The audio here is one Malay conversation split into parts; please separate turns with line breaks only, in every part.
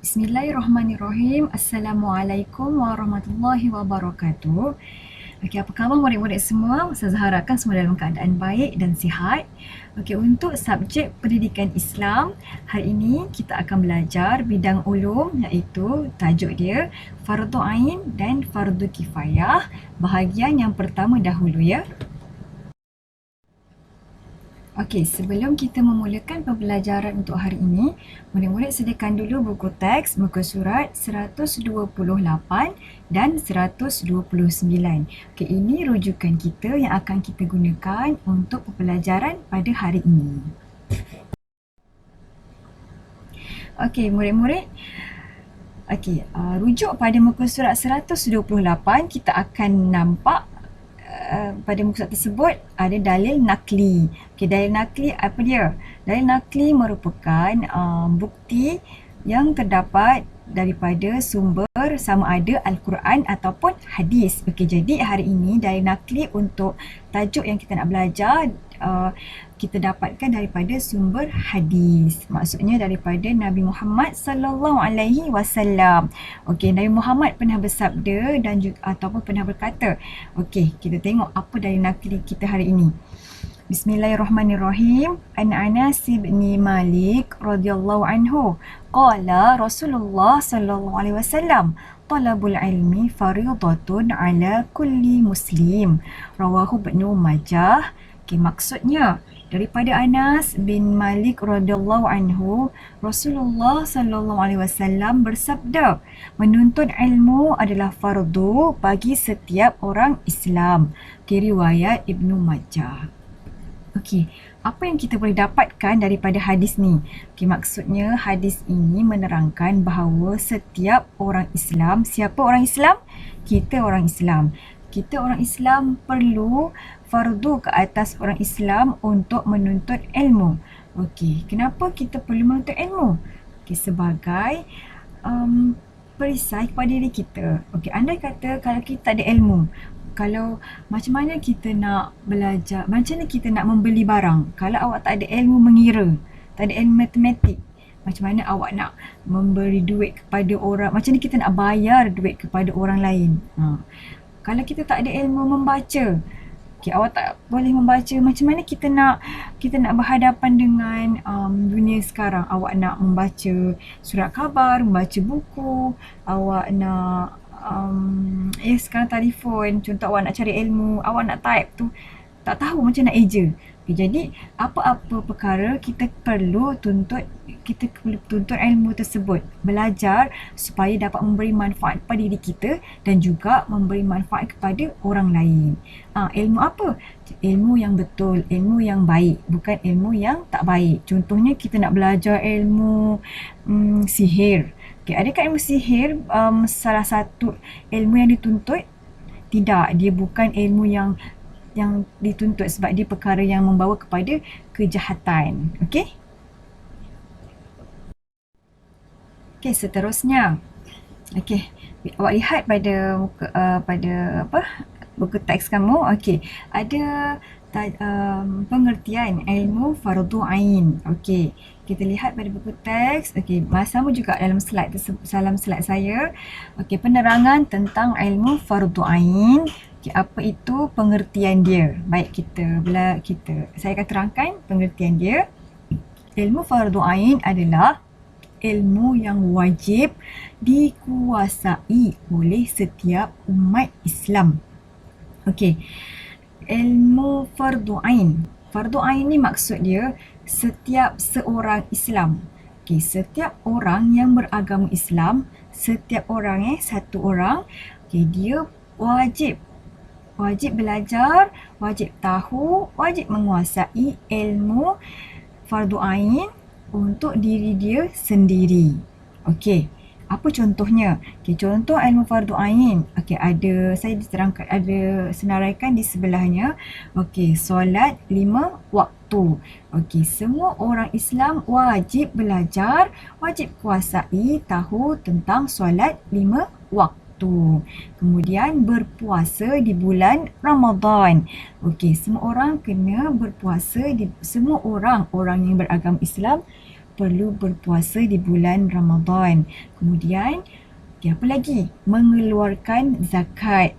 Bismillahirrahmanirrahim. Assalamualaikum warahmatullahi wabarakatuh. Okey, apa khabar murid-murid semua? Ustazah harapkan semua dalam keadaan baik dan sihat. Okey, untuk subjek pendidikan Islam, hari ini kita akan belajar bidang ulum iaitu tajuk dia Fardu Ain dan Fardu Kifayah. Bahagian yang pertama dahulu ya. Okey, sebelum kita memulakan pembelajaran untuk hari ini, murid-murid sediakan dulu buku teks, muka surat 128 dan 129. Okey, ini rujukan kita yang akan kita gunakan untuk pembelajaran pada hari ini. Okey, murid-murid. Okey, rujuk pada muka surat 128, kita akan nampak pada muka surat tersebut ada dalil nakli. Okay, dalil nakli apa dia? Dalil nakli merupakan bukti yang terdapat daripada sumber sama ada Al-Quran ataupun hadis. Okey, jadi hari ini dalil nakli untuk tajuk yang kita nak belajar kita dapatkan daripada sumber hadis. Maksudnya daripada Nabi Muhammad sallallahu alaihi wasallam. Okey, Nabi Muhammad pernah bersabda dan juga ataupun pernah berkata. Okey, kita tengok apa dalil nakli kita hari ini. Bismillahirrahmanirrahim. An Anas bin Malik radhiyallahu anhu qala Rasulullah sallallahu alaihi wasallam talabul ilmi fariidatun ala kulli muslim. Rawahu Ibnu Majah. Okay, maksudnya daripada Anas bin Malik radhiyallahu anhu, Rasulullah sallallahu alaihi wasallam bersabda, menuntut ilmu adalah fardu bagi setiap orang Islam. Okay, riwayat Ibnu Majah. Okey, apa yang kita boleh dapatkan daripada hadis ni? Okey, maksudnya hadis ini menerangkan bahawa setiap orang Islam, siapa orang Islam? Kita orang Islam. Kita orang Islam perlu fardu ke atas orang Islam untuk menuntut ilmu. Okey, kenapa kita perlu menuntut ilmu? Okey, sebagai perisai kepada diri kita. Okey, andai kata kalau kita tak ada ilmu, kalau macam mana kita nak belajar, macam mana kita nak membeli barang kalau awak tak ada ilmu mengira, tak ada ilmu matematik, macam mana awak nak memberi duit kepada orang, macam mana kita nak bayar duit kepada orang lain. Kalau kita tak ada ilmu membaca, okay, awak tak boleh membaca, macam mana kita nak berhadapan dengan dunia sekarang. Awak nak membaca surat khabar, membaca buku, awak nak sekarang telefon, contoh awak nak cari ilmu, awak nak type tu tak tahu macam nak eja. Okay, jadi apa-apa perkara kita perlu tuntut ilmu tersebut, belajar supaya dapat memberi manfaat kepada diri kita dan juga memberi manfaat kepada orang lain. Ilmu apa? Ilmu yang betul, ilmu yang baik, bukan ilmu yang tak baik. Contohnya kita nak belajar ilmu sihir. Okay, adakah ilmu sihir salah satu ilmu yang dituntut? Tidak, dia bukan ilmu yang dituntut sebab dia perkara yang membawa kepada kejahatan. Okey? Okey, seterusnya. Okey, awak lihat pada buku teks kamu. Okey, ada pengertian ilmu fardu ain. Okey, kita lihat pada buku teks. Okey, sama juga dalam slide saya. Okey, penerangan tentang ilmu fardu ain. Okay, apa itu pengertian dia? Baik, saya akan terangkan pengertian dia. Ilmu fardu ain adalah ilmu yang wajib dikuasai oleh setiap umat Islam. Okey, ilmu fardu ain. Fardu ain ni maksud dia setiap seorang Islam. Okey, setiap orang yang beragama Islam, setiap orang satu orang, okey, dia wajib belajar, wajib tahu, wajib menguasai ilmu fardu ain untuk diri dia sendiri. Okey, apa contohnya? Okey, contoh ilmu fardu ain. Okey, saya diterangkan, ada senaraikan di sebelahnya. Okey, solat 5 waktu. Okey, semua orang Islam wajib belajar, wajib kuasai, tahu tentang solat 5 waktu. Kemudian berpuasa di bulan Ramadan. Okey, semua orang kena berpuasa, semua orang yang beragama Islam perlu berpuasa di bulan Ramadan. Kemudian, apa lagi? Mengeluarkan zakat.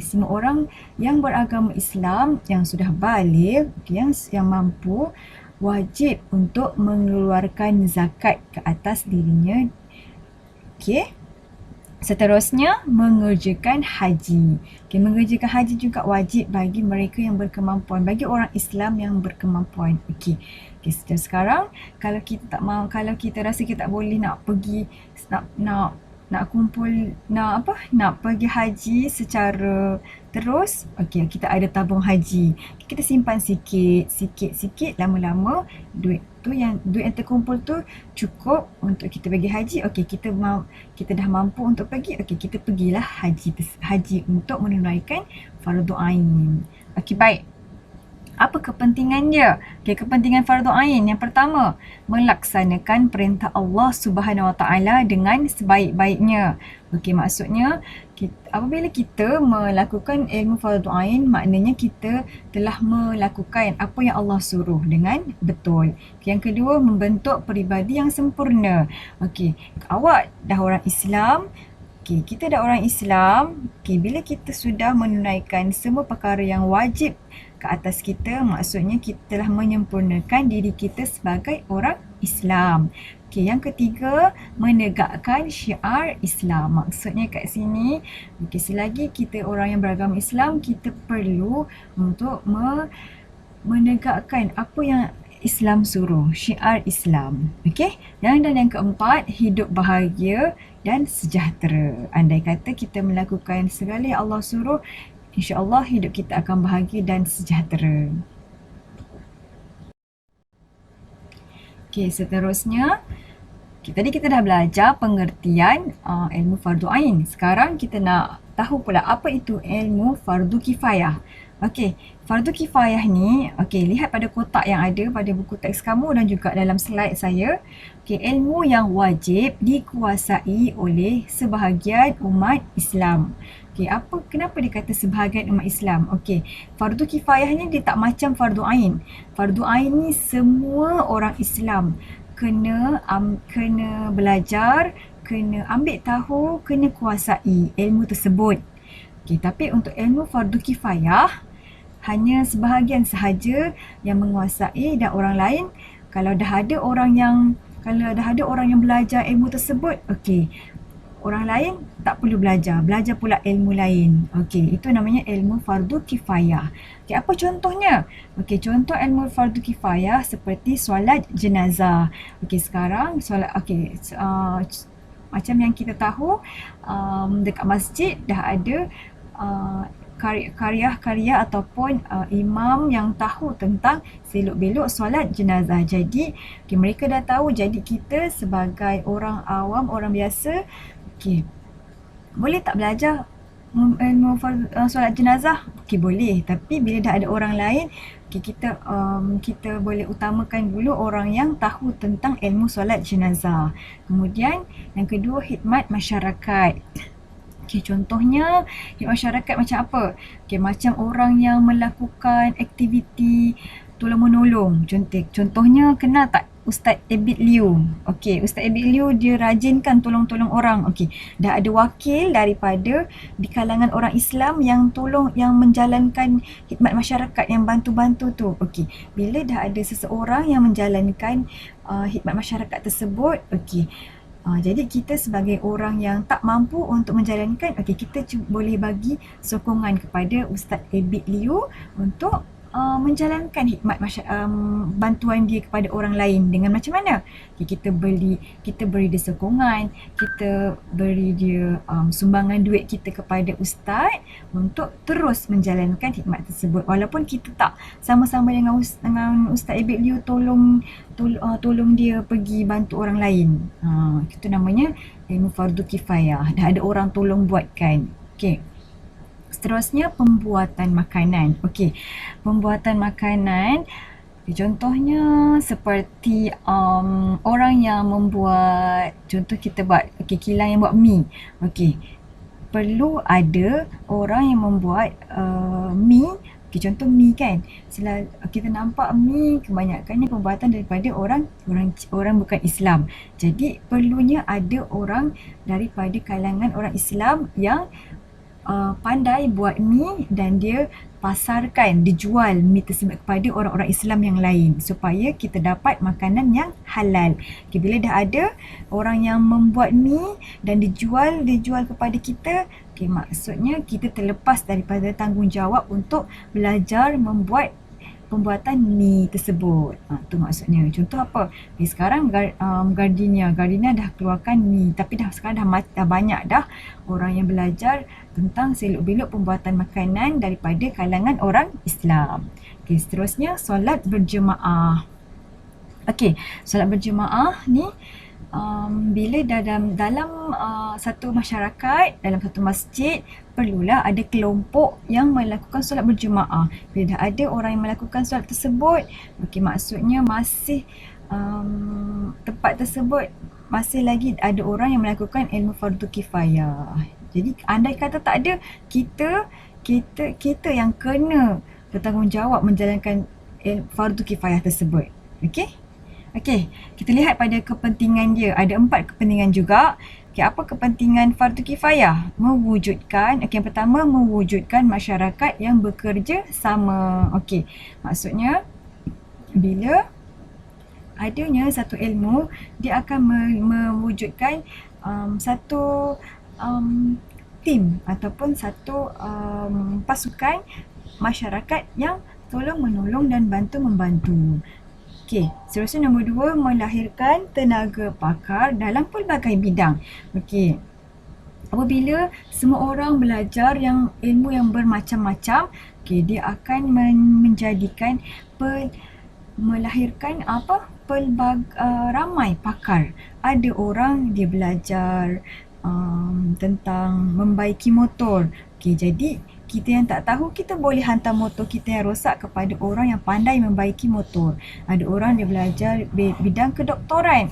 Semua orang yang beragama Islam yang sudah baligh, yang mampu, wajib untuk mengeluarkan zakat ke atas dirinya. Seterusnya, mengerjakan haji. Mengerjakan haji juga wajib bagi mereka yang berkemampuan, bagi orang Islam yang berkemampuan. Sekarang kalau kita tak mau, kalau kita rasa kita tak boleh nak pergi, nak kumpul, nak pergi haji secara terus, kita ada tabung haji. Kita simpan sikit, lama-lama duit yang terkumpul tu cukup untuk kita pergi haji. Kita dah mampu untuk pergi. Kita pergilah haji untuk menunaikan fardu ain. Baik. Apa kepentingan dia? Kepentingan fardu ain yang pertama, melaksanakan perintah Allah Subhanahu Wa Taala dengan sebaik-baiknya. Maksudnya apabila kita melakukan ilmu fardu ain, maknanya kita telah melakukan apa yang Allah suruh dengan betul. Yang kedua, membentuk peribadi yang sempurna. Awak dah orang Islam, kita dah orang Islam. Bila kita sudah menunaikan semua perkara yang wajib ke atas kita, maksudnya kita telah menyempurnakan diri kita sebagai orang Islam. Yang ketiga, menegakkan syiar Islam. Maksudnya kat sini, selagi kita orang yang beragama Islam, kita perlu untuk menegakkan apa yang Islam suruh, syiar Islam. Dan yang keempat, hidup bahagia dan sejahtera. Andai kata kita melakukan segala yang Allah suruh, insya-Allah hidup kita akan bahagia dan sejahtera. Seterusnya, tadi kita dah belajar pengertian ilmu fardu ain. Sekarang kita nak tahu pula apa itu ilmu fardu kifayah. Fardu kifayah ni, lihat pada kotak yang ada pada buku teks kamu dan juga dalam slide saya. Ilmu yang wajib dikuasai oleh sebahagian umat Islam. Kenapa dia kata sebahagian umat Islam? Fardu kifayah ni dia tak macam fardu ain. Fardu ain ni semua orang Islam kena belajar, kena ambil tahu, kena kuasai ilmu tersebut. Tapi untuk ilmu fardu kifayah, hanya sebahagian sahaja yang menguasai dan orang lain, kalau dah ada orang yang belajar ilmu tersebut, orang lain tak perlu belajar pula ilmu lain. Itu namanya ilmu fardu kifayah. Apa contohnya? Contoh ilmu fardu kifayah seperti solat jenazah. Sekarang solat, macam yang kita tahu, dekat masjid dah ada karya ataupun imam yang tahu tentang selok-belok solat jenazah. Jadi mereka dah tahu. Jadi kita sebagai orang awam, orang biasa, boleh tak belajar ilmu solat jenazah? Boleh. Tapi bila dah ada orang lain, kita boleh utamakan dulu orang yang tahu tentang ilmu solat jenazah. Kemudian yang kedua, khidmat masyarakat. Contohnya, masyarakat macam apa? Macam orang yang melakukan aktiviti tolong-menolong. Contohnya, kenal tak Ustaz Abid Liu? Ustaz Abid Liu dia rajinkan tolong-tolong orang. Dah ada wakil daripada di kalangan orang Islam yang menjalankan khidmat masyarakat, yang bantu-bantu tu. Bila dah ada seseorang yang menjalankan khidmat masyarakat tersebut, jadi kita sebagai orang yang tak mampu untuk menjalankan, kita boleh bagi sokongan kepada Ustaz Abid Liu untuk menjalankan khidmat bantuan dia kepada orang lain. Dengan macam mana? Kita beri dia sokongan, kita beri dia sumbangan duit kita kepada ustaz untuk terus menjalankan khidmat tersebut. Walaupun kita tak sama-sama dengan Ustaz Abid Liu tolong dia pergi bantu orang lain. Itu namanya ilmu fardu kifayah. Dah ada orang tolong buatkan. Seterusnya, pembuatan makanan. Pembuatan makanan, contohnya seperti orang yang membuat, contoh kita buat kilang yang buat mi. Perlu ada orang yang membuat mi Contoh mi kan. Kita nampak mi kebanyakannya pembuatan daripada orang bukan Islam. Jadi perlunya ada orang daripada kalangan orang Islam yang pandai buat mi dan dia pasarkan, dijual mi tersebut kepada orang-orang Islam yang lain supaya kita dapat makanan yang halal. Bila dah ada orang yang membuat mi dan dijual kepada kita, maksudnya kita terlepas daripada tanggungjawab untuk belajar membuat pembuatan mi tersebut. Tu maksudnya. Contoh apa? Sekarang Gardenia dah keluarkan mi, tapi sekarang dah banyak dah orang yang belajar tentang selok-belok pembuatan makanan daripada kalangan orang Islam. Seterusnya solat berjemaah. Solat berjemaah ni bila dalam satu masyarakat, dalam satu masjid, perlulah ada kelompok yang melakukan solat berjemaah. Bila dah ada orang yang melakukan solat tersebut, maksudnya masih tempat tersebut masih lagi ada orang yang melakukan ilmu fardu kifayah. Jadi andai kata tak ada, kita yang kena bertanggungjawab menjalankan fardu kifayah tersebut. Kita lihat pada kepentingan dia. Ada 4 kepentingan juga. Apa kepentingan fardu kifayah? Yang pertama, mewujudkan masyarakat yang bekerja sama. Maksudnya, bila adanya satu ilmu, dia akan mewujudkan satu tim ataupun satu pasukan masyarakat yang tolong-menolong dan bantu-membantu. Seterusnya nombor 2, melahirkan tenaga pakar dalam pelbagai bidang. Apabila semua orang belajar ilmu yang bermacam-macam, dia akan menjadikan melahirkan ramai pakar. Ada orang dia belajar tentang membaiki motor. Jadi kita yang tak tahu, kita boleh hantar motor kita yang rosak kepada orang yang pandai membaiki motor. Ada orang dia belajar bidang kedoktoran.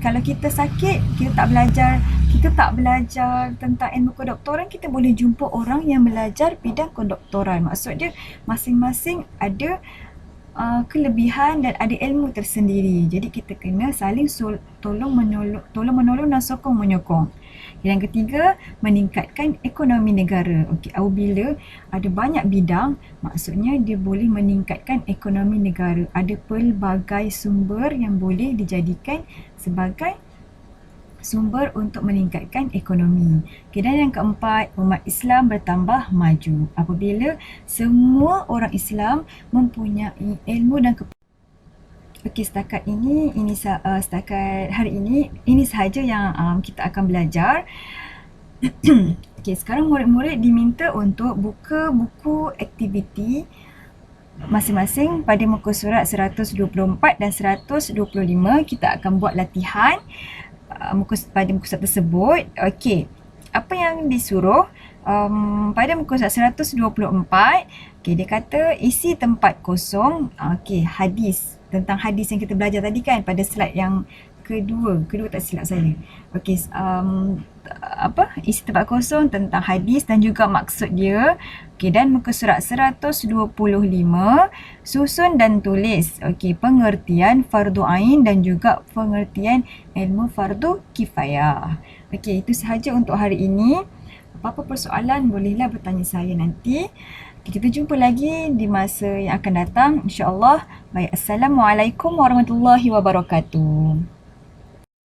Kalau kita sakit, kita tak belajar tentang ilmu kedoktoran, kita boleh jumpa orang yang belajar bidang kedoktoran. Maksud dia masing-masing ada kelebihan dan ada ilmu tersendiri. Jadi kita kena saling tolong-menolong dan sokong-menyokong. Yang ketiga, meningkatkan ekonomi negara. Apabila ada banyak bidang, maksudnya dia boleh meningkatkan ekonomi negara. Ada pelbagai sumber yang boleh dijadikan sebagai sumber untuk meningkatkan ekonomi. Dan yang keempat, umat Islam bertambah maju apabila semua orang Islam mempunyai ilmu dan setakat hari ini, ini sahaja yang kita akan belajar. Sekarang murid-murid diminta untuk buka buku aktiviti masing-masing pada muka surat 124 dan 125. Kita akan buat latihan pada muka surat tersebut. Apa yang disuruh pada muka surat 124, dia kata isi tempat kosong. Hadis, tentang hadis yang kita belajar tadi kan, pada slide yang kedua tak silap saya. Isi tempat kosong tentang hadis dan juga maksud dia. Dan muka surat 125, susun dan tulis pengertian fardu ain dan juga pengertian ilmu fardu kifayah. Itu sahaja untuk hari ini. Apa-apa persoalan bolehlah bertanya saya nanti. Kita jumpa lagi di masa yang akan datang, insya-Allah. Baik, Assalamualaikum warahmatullahi wabarakatuh.